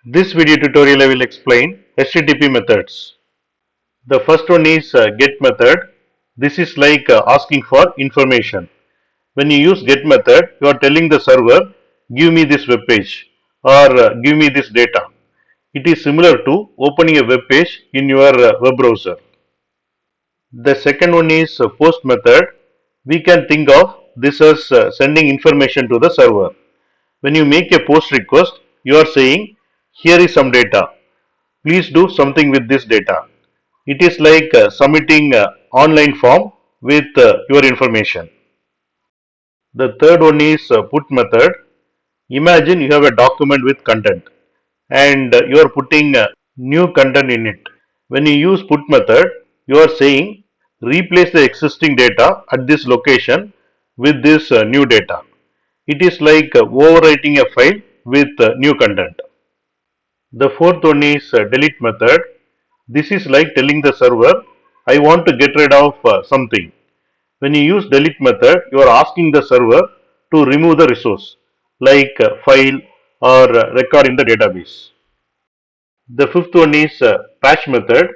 This video tutorial I will explain HTTP methods. The first one is get method. This is like asking for information. When you use get method, you are telling the server, give me this web page or give me this data. It is similar to opening a web page in your web browser. The second one is post method. We can think of this as sending information to the server. When you make a post request, you are saying, here is some data. Please do something with this data. It is like submitting online form with your information. The third one is put method. Imagine you have a document with content and you are putting new content in it. When you use put method, you are saying replace the existing data at this location with this new data. It is like overwriting a file with new content. The fourth one is delete method. This is like telling the server, I want to get rid of something. When you use delete method, you are asking the server to remove the resource like file or record in the database. The fifth one is patch method.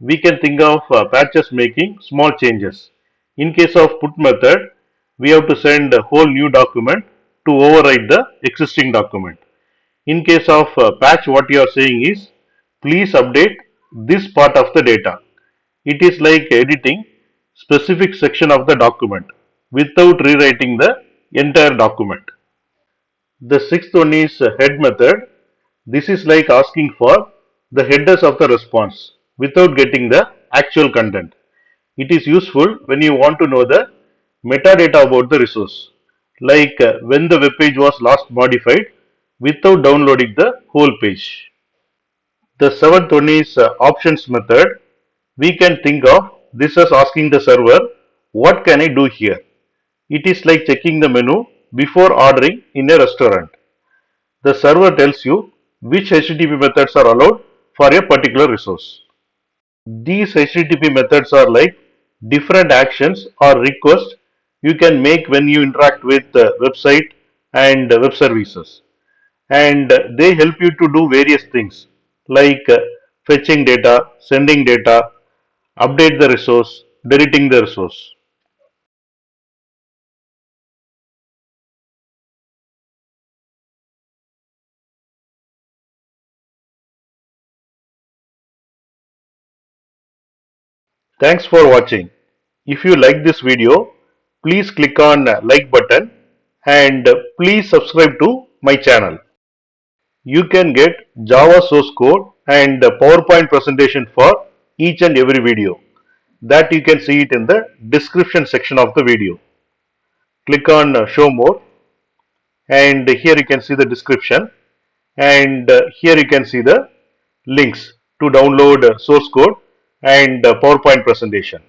We can think of patches making small changes. In case of put method, we have to send a whole new document to override the existing document. In case of patch, what you are saying is, please update this part of the data. It is like editing specific section of the document without rewriting the entire document. The sixth one is head method. This is like asking for the headers of the response without getting the actual content. It is useful when you want to know the metadata about the resource, like when the web page was last modified without downloading the whole page. The seventh one is options method. We can think of this as asking the server, what can I do here? It is like checking the menu before ordering in a restaurant. The server tells you which HTTP methods are allowed for a particular resource. These HTTP methods are like different actions or requests you can make when you interact with the website and web services. And they help you to do various things like fetching data, sending data, update the resource, deleting the resource. Thanks for watching. If you like this video, please click on like button and please subscribe to my channel. You can get Java source code and PowerPoint presentation for each and every video. That you can see it in the description section of the video. Click on show more and here you can see the description and here you can see the links to download source code and PowerPoint presentation.